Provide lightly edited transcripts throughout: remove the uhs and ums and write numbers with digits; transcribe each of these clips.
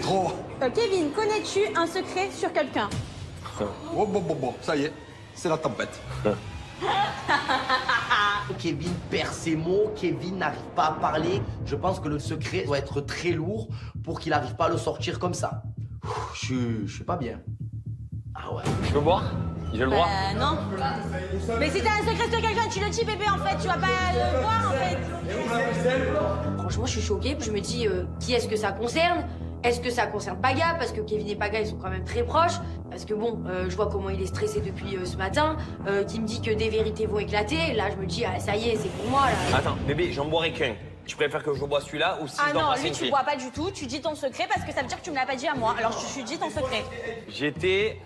trop. Kevin, connais-tu un secret sur quelqu'un? Oh, bon, ça y est, c'est la tempête. Kevin perd ses mots, Kevin n'arrive pas à parler. Je pense que le secret doit être très lourd pour qu'il n'arrive pas à le sortir comme ça. Je suis pas bien. Ah ouais. Je peux boire? J'ai le droit? Non. Mais si t'as un secret sur quelqu'un, tu le dis, bébé, en fait. Tu vas pas le voir, en fait. Franchement, je suis choquée. Puis je me dis, qui est-ce que ça concerne? Est-ce que ça concerne Paga? Parce que Kevin et Paga, ils sont quand même très proches. Parce que bon, je vois comment il est stressé depuis ce matin, qui me dit que des vérités vont éclater. Là, je me dis, ah, ça y est, c'est pour moi, là. Attends, bébé, j'en boirai qu'un. Tu préfères que je bois celui-là ou si Ah je dois non, passer lui, une tu fille? bois pas du tout. Tu dis ton secret parce que ça veut dire que tu me l'as pas dit à moi. Alors, je dis ton secret. J'étais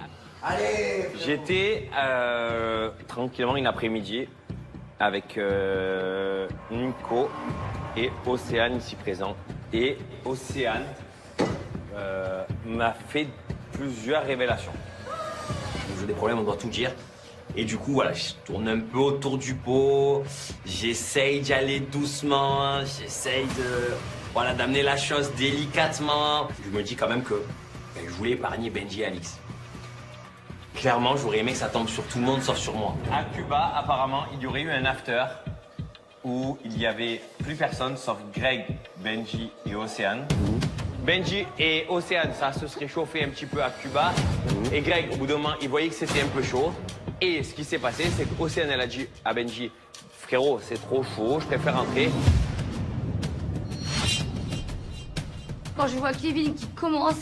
tranquillement une après-midi avec Nico et Océane ici présent. Et Océane m'a fait plusieurs révélations. J'ai des problèmes, on doit tout dire. Et du coup, voilà, je tourne un peu autour du pot. J'essaye d'y aller doucement. J'essaye d'amener la chose délicatement. Je me dis quand même que je voulais épargner Benji et Alix. Clairement, j'aurais aimé que ça tombe sur tout le monde sauf sur moi. À Cuba, apparemment, il y aurait eu un after où il y avait plus personne sauf Greg, Benji et Océane. Benji et Océane, ça se serait chauffé un petit peu à Cuba. Et Greg, au bout d'un moment, il voyait que c'était un peu chaud. Et ce qui s'est passé, c'est qu'Océane, elle a dit à Benji, frérot, c'est trop chaud, je préfère rentrer. Quand je vois Kevin qui commence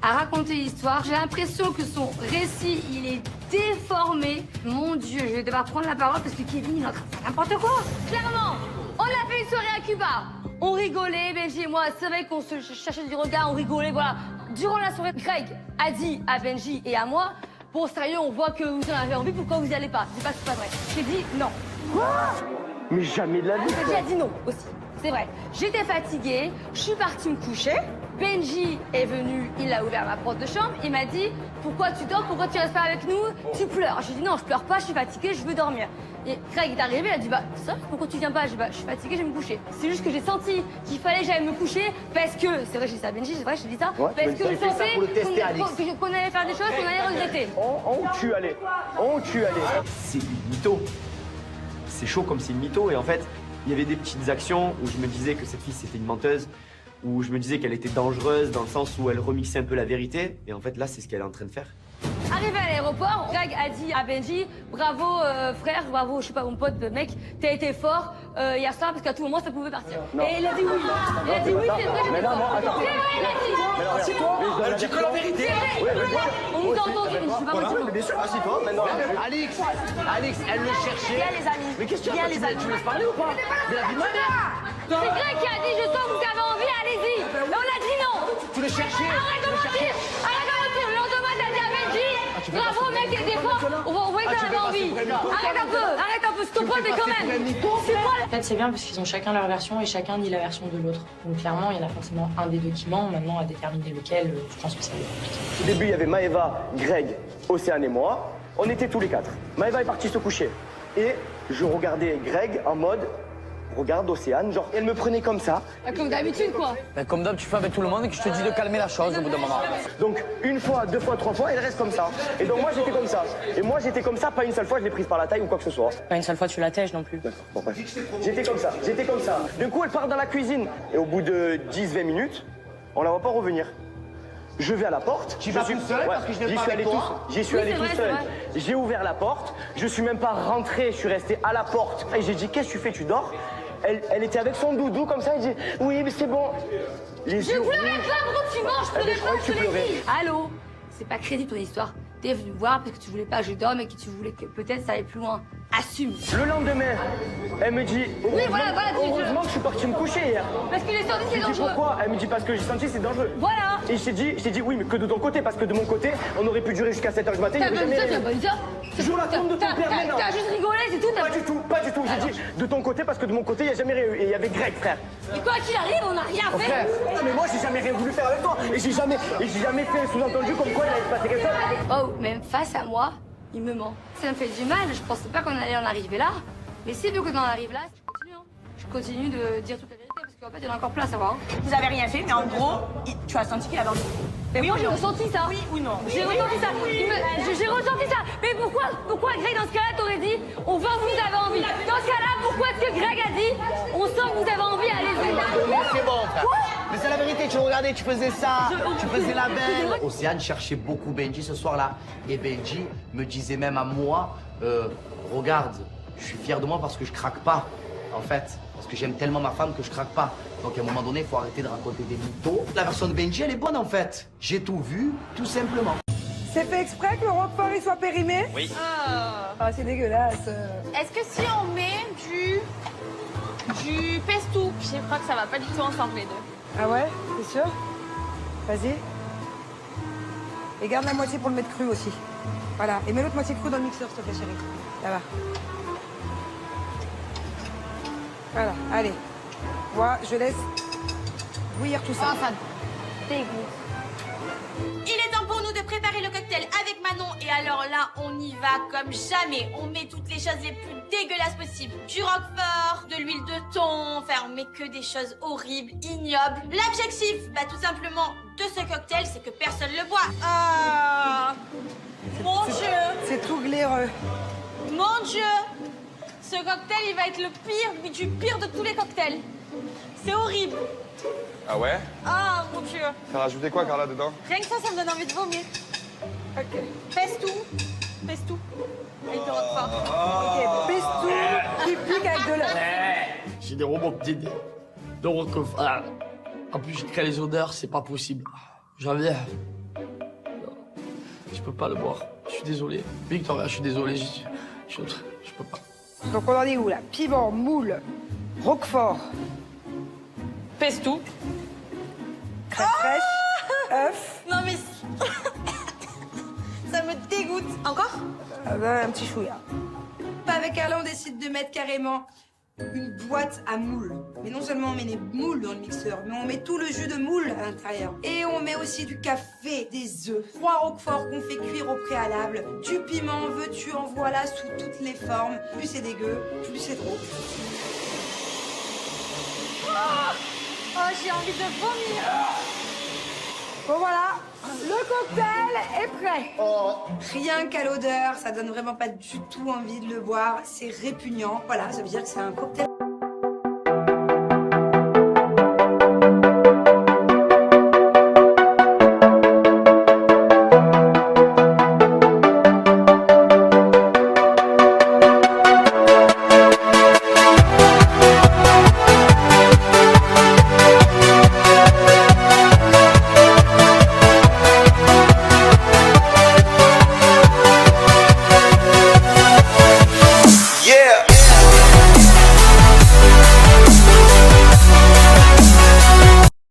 à raconter l'histoire, j'ai l'impression que son récit, il est déformé. Mon Dieu, je vais devoir prendre la parole parce que Kevin, il est en train de faire n'importe quoi. Clairement, on a fait une soirée à Cuba. On rigolait, Benji et moi. C'est vrai qu'on se cherchait du regard, on rigolait, voilà. Durant la soirée, Greg a dit à Benji et à moi, bon, sérieux, on voit que vous en avez envie, pourquoi vous y allez pas? Je dis pas que c'est pas vrai. J'ai dit non. Quoi? Mais jamais de la vie. Benji a dit non aussi. C'est vrai. J'étais fatiguée, je suis partie me coucher. Benji est venu, il a ouvert ma porte de chambre, il m'a dit « Pourquoi tu dors? Pourquoi tu restes pas avec nous? Tu pleures ?» J'ai dit « Non, je pleure pas, je suis fatiguée, je veux dormir. » Et Greg est arrivé, il a dit « Bah, ça, pourquoi tu viens pas ?» J'ai dit « Bah, je suis fatiguée, je vais me coucher. » C'est juste que j'ai senti qu'il fallait que j'aille me coucher parce que, c'est vrai, j'ai dit ça à Benji, c'est vrai, j'ai dit ça, Ouais, parce que je sentais qu'on qu'on allait faire des choses qu'on allait regretter. On tue, allez. On tue, allez. C'est une mytho. C'est chaud comme c'est une mytho. Et en fait, il y avait des petites actions où je me disais que cette fille, c'était une menteuse. Où je me disais qu'elle était dangereuse dans le sens où elle remixait un peu la vérité. Et en fait, là, c'est ce qu'elle est en train de faire. Arrivé à l'aéroport, Greg a dit à Benji « Bravo frère, bravo, je sais pas, mon pote, mec, t'as été fort hier soir parce qu'à tout moment ça pouvait partir. » Et il a dit oui. Il a dit oui, c'est vrai, j'étais fort. C'est vrai, il a dit. C'est toi. Elle dit que la vérité. On nous a entendu, mais je suis pas motivée. Bien sûr, assieds-toi maintenant. Alix, elle le cherchait. Viens, les amis. Mais qu'est-ce que tu Viens, as les amis. Tu laisses parler ou pas? Mais la vie de ma mère. C'est Greg qui a dit « Je sens que vous avez envie, allez-y !» Et on a dit non. Tu le cherchais. Arrête de mentir. Arrête de mentir. Le lendemain, t'as dit à Benji « Bravo mec, t'étais fort. On voyait que t'avais envie. Arrête un peu, s'il te plaît, mais quand même. C'est moi. En fait, c'est bien parce qu'ils ont chacun leur version et chacun dit la version de l'autre. Donc clairement, il y en a forcément un des deux qui ment. Maintenant, à déterminer lequel, je pense que ça va être compliqué. Au début, il y avait Maëva, Greg, Océane et moi. On était tous les quatre. Maëva est partie se coucher. Et je regardais Greg en mode... Regarde Océane, genre, elle me prenait comme ça. Comme d'habitude, quoi. Ben, comme d'hab, tu fais avec tout le monde et que je te dis de calmer la chose au bout d'un moment. Donc, une fois, deux fois, trois fois, elle reste comme ça. Et donc, moi, j'étais comme ça. Et moi, j'étais comme ça, pas une seule fois, je l'ai prise par la taille ou quoi que ce soit. Pas une seule fois, tu la tèches non plus. D'accord, bon, bref. J'étais comme ça. Du coup, elle part dans la cuisine. Et au bout de 10-20 minutes, on la voit pas revenir. Je vais à la porte. Tu vas tout seul parce que je viens pas avec toi. J'y suis allé tout c'est seul. vrai. J'ai ouvert la porte. Je suis même pas rentré, je suis resté à la porte. Et j'ai dit, qu'est-ce que tu fais, tu dors? Elle était avec son doudou comme ça, elle dit, oui, mais c'est bon. Les Je yeux pleurais rouges. pas, pourquoi tu manges? Je mais pleurais je pas, croyais je que te tu l'ai pleurais. dit. Allô? C'est pas crédible ton histoire. T'es venu me voir parce que tu voulais pas que je dorme et que tu voulais que peut-être ça aille plus loin. Assume. Le lendemain, elle me dit, voilà, heureusement que je suis parti me coucher hier. Parce que les sorties, c'est Je dis dangereux. pourquoi? Elle me dit parce que j'ai senti c'est dangereux. Voilà. Et je t'ai dit oui, mais que de ton côté, parce que de mon côté, on aurait pu durer jusqu'à 7h du matin. T'as il y pas avait dit ça, jamais t'as pas dit ça. Joue la tombe de ton père maintenant. T'as juste rigolé, c'est tout. Pas du tout. J'ai dit de ton côté parce que de mon côté, il n'y a jamais rien eu. Et il y avait Greg, frère. Et quoi qu'il arrive, on n'a rien fait. Frère, mais moi, j'ai jamais rien voulu faire avec toi. Et j'ai jamais fait un sous-entendu comme quoi il allait se passer quelque chose. Oh, même face à moi, il me ment. Ça me fait du mal, je pensais pas qu'on allait en arriver là. Mais si vu qu'on en arrive là, je continue de dire toute la vérité. Parce En fait, il y en a encore plein à savoir. Hein. Vous avez rien fait, mais en gros, tu as senti qu'il avait envie. Mais oui, j'ai ressenti ça. Oui ou non? J'ai ressenti ça. J'ai ressenti ça. Mais pourquoi Greg, dans ce cas-là, t'aurais dit, on voit que vous avez envie. Dans ce cas-là, pourquoi est-ce que Greg a dit, on sent que vous avez envie, allez-y. Mais c'est bon, frère. Mais c'est la vérité, tu regardais, tu faisais ça, tu faisais la belle. Océane cherchait beaucoup Benji ce soir-là. Et Benji me disait même à moi, regarde, je suis fier de moi parce que je craque pas, en fait. Parce que j'aime tellement ma femme que je craque pas. Donc à un moment donné, il faut arrêter de raconter des mythos. La version de Benji, elle est bonne en fait. J'ai tout vu, tout simplement. C'est fait exprès que le roquefort il soit périmé? Oui. Ah, c'est dégueulasse. Est-ce que si on met du pesto, je crois que ça va pas du tout ensemble les deux. Ah ouais? T'es sûr? Vas-y. Et garde la moitié pour le mettre cru aussi. Voilà. Et mets l'autre moitié cru dans le mixeur, s'il te plaît, chérie. Là-bas. Voilà, allez. Moi, je laisse bouillir tout ça. Ça dégoûte. Il est temps pour nous de préparer le cocktail avec Manon. Et alors là, on y va comme jamais. On met toutes les choses les plus dégueulasses possibles. Du roquefort, de l'huile de thon. Enfin, on met que des choses horribles, ignobles. L'objectif, tout simplement, de ce cocktail, c'est que personne le boit. Ah, mon Dieu. C'est tout glaireux. Mon Dieu. Ce cocktail, il va être le pire du pire de tous les cocktails. C'est horrible. Ah ouais? Ah, mon Dieu. T'as rajouté quoi, Carla, dedans? Rien que ça me donne envie de vomir. Ok. Pèse tout. Avec le roquefort. Ok, pesto qui pique avec de l'œuf. J'ai des robots de roquefort. En plus, je crée les odeurs, c'est pas possible. J'avais. Je peux pas le boire. Je suis désolé. Victoria, je suis désolé. Je peux pas. Donc on en est où là? Piment, moule, roquefort, Pesto. crème fraîche, œuf. Non mais... ça me dégoûte. Encore? Un petit chouïa. Avec Carla, on décide de mettre carrément une boîte à moules. Mais non seulement on met les moules dans le mixeur, mais on met tout le jus de moule à l'intérieur. Et on met aussi du café, des œufs, 3 roqueforts qu'on fait cuire au préalable, du piment, veux-tu, en voilà, sous toutes les formes. Plus c'est dégueu, plus c'est trop. Oh, j'ai envie de vomir. Bon voilà, le cocktail est prêt. Rien qu'à l'odeur, ça donne vraiment pas du tout envie de le boire. C'est répugnant. Voilà, ça veut dire que c'est un cocktail.